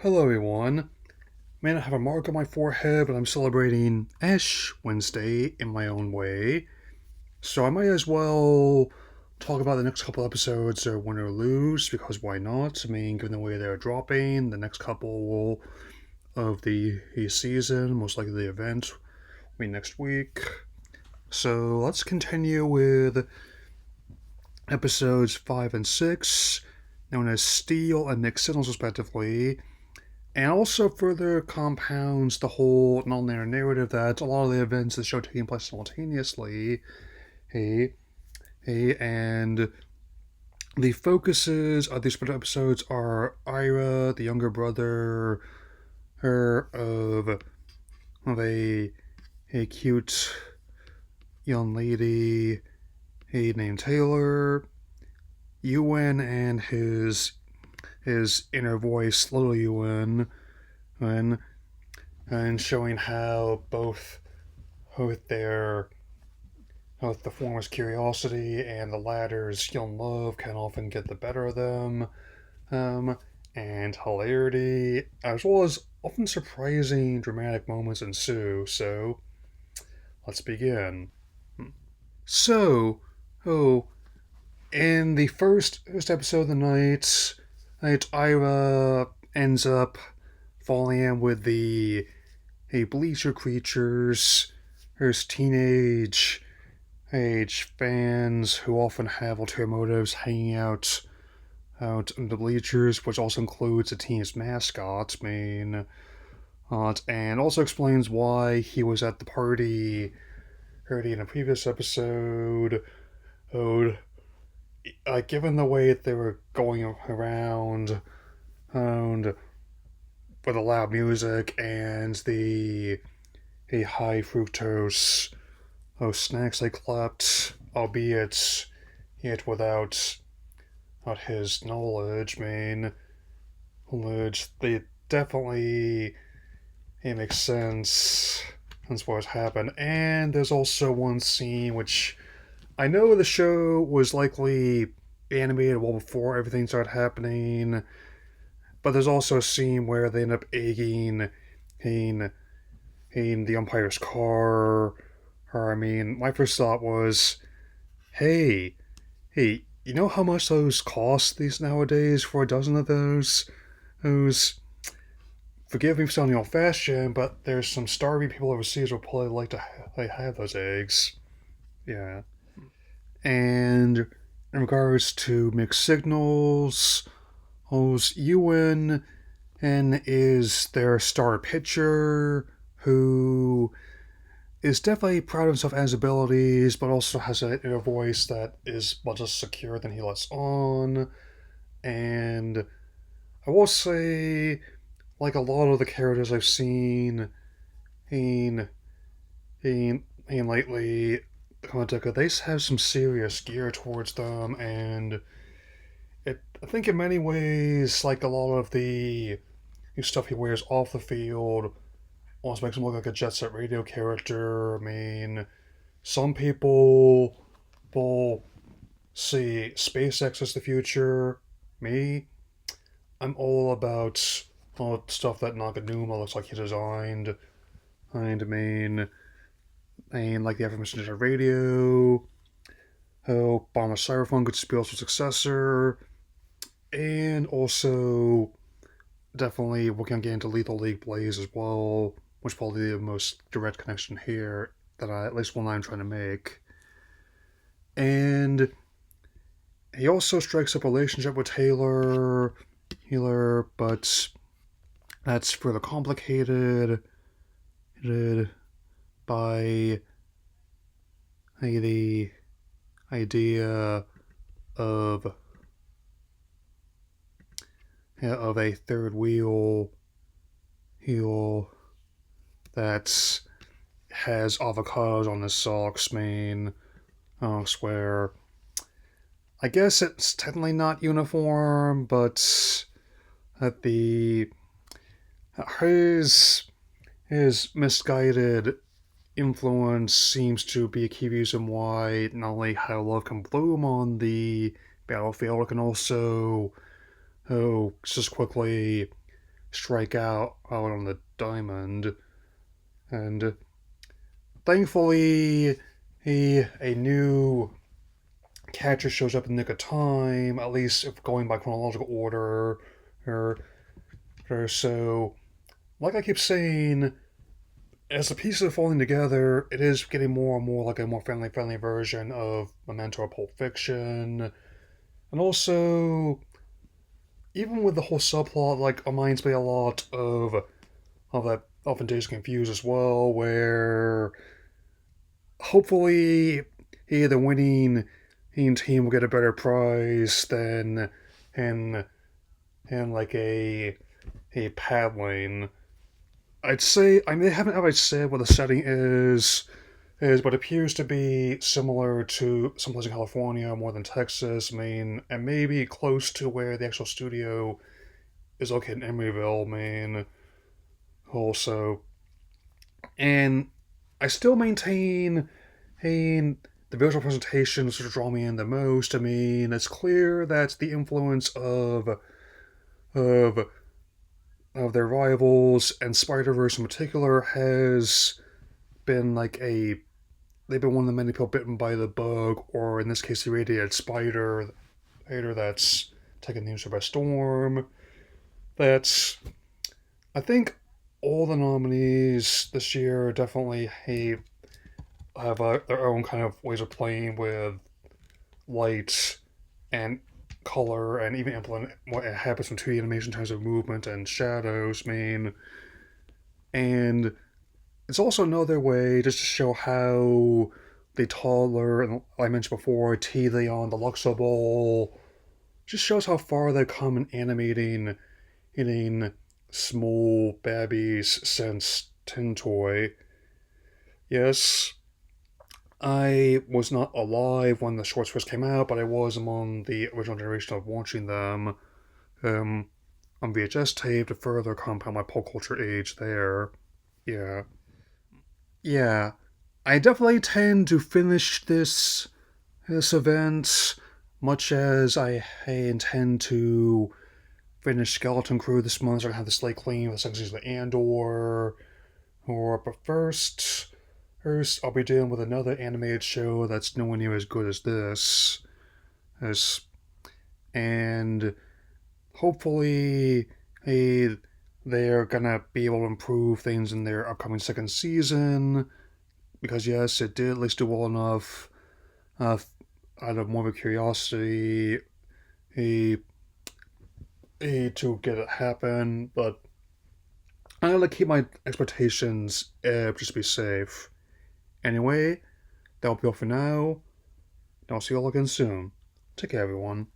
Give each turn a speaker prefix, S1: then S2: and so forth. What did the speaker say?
S1: Hello, everyone. May not have a mark on my forehead, but I'm celebrating Ash Wednesday in my own way. So I might as well talk about the next couple episodes, win or lose, because why not? I mean, given the way they're dropping, the next couple of the season, most likely the event, will be next week. So let's continue with episodes 5 and 6, known as Steel and Mixed Signals, respectively. And also further compounds the whole non-linear narrative that a lot of the events of the show taking place simultaneously. Hey, and the focuses of these particular episodes are Ira, the younger brother, of a cute young lady, named Taylor, Yuwen, and his inner voice, little Yuwen, and showing how both their both the former's curiosity and the latter's young love can often get the better of them, and hilarity, as well as often surprising dramatic moments ensue. So let's begin. So, oh, in the first episode of the night, Ira ends up falling in with the bleacher creatures. There's teenage age fans who often have ulterior motives hanging out in the bleachers, which also includes the team's mascot, and also explains why he was at the party already in a previous episode. Oh, given the way they were going around with the loud music and the high fructose snacks they clapped, albeit yet without his knowledge, knowledge, they definitely it makes sense. That's what happened. And there's also one scene which I know the show was likely animated well before everything started happening, but there's also a scene where they end up egging the umpire's car. Or, I mean, my first thought was, hey, you know how much those cost these nowadays for a dozen of those? Those, forgive me for sounding old fashioned, but there's some starving people overseas who would probably like to have those eggs. Yeah. And in regards to mixed signals, Ewan and is their star pitcher who is definitely proud of himself and his abilities, but also has a voice that is much less secure than he lets on. And I will say, like a lot of the characters I've seen in lately, they have some serious gear towards them, and I think in many ways, like a lot of the stuff he wears off the field almost makes him look like a Jet Set Radio character. I mean, some people will see SpaceX as the future. Me, I'm all about all the stuff that Naganuma looks like he designed. And like the aforementioned radio, how Bomber Cyberphone could be also successor, and also definitely we can get into Lethal League Blaze as well, which is probably the most direct connection here that at least one I'm trying to make. And he also strikes up a relationship with Taylor, but that's further complicated by the idea of a third wheel that has avocados on his socks, where I guess it's technically not uniform, but that his misguided influence seems to be a key reason why not only how love can bloom on the battlefield, it can also just quickly strike out on the diamond. And thankfully, a new catcher shows up in the nick of time, at least if going by chronological order. Or, so, like I keep saying, as the pieces are falling together, it is getting more and more like a more family-friendly version of Memento or Pulp Fiction. And also, even with the whole subplot, like, reminds me a lot of that Often Days Confused as well, where hopefully the winning team will get a better prize than in like a paddling. I'd say I haven't ever said what the setting is, but it appears to be similar to someplace in California more than Texas. I mean, and maybe close to where the actual studio is located in Emeryville, Maine. Also, and I still maintain, hey, the visual presentation sort of draw me in the most. I mean, it's clear that the influence of of their rivals and Spider Verse in particular has been like a they've been one of the many people bitten by the bug, or in this case, the radiated spider that's taken the industry by storm. That's I think all the nominees this year definitely have their own kind of ways of playing with light and color and even implement what happens from 2D animation in terms of movement and shadows. I mean, and it's also another way just to show how the taller, and I mentioned before, T Leon, the Luxo Ball, just shows how far they've come in animating small babbies since Tin Toy. Yes, I was not alive when the shorts first came out, but I was among the original generation of watching them um, on VHS tape to further compound my pop culture age there. Yeah. Yeah. I definitely tend to finish this event much as I intend to finish Skeleton Crew this month. So I have the slate clean with the second season of Andor. But first I'll be dealing with another animated show that's nowhere near as good as this. As and hopefully, hey, they're gonna be able to improve things in their upcoming second season. Because yes, it did at least do well enough uh, out of more of a curiosity, a, to get it happen. But I'm gonna keep my expectations up just to be safe. Anyway, that'll be all for now. I'll see you all again soon. Take care, everyone.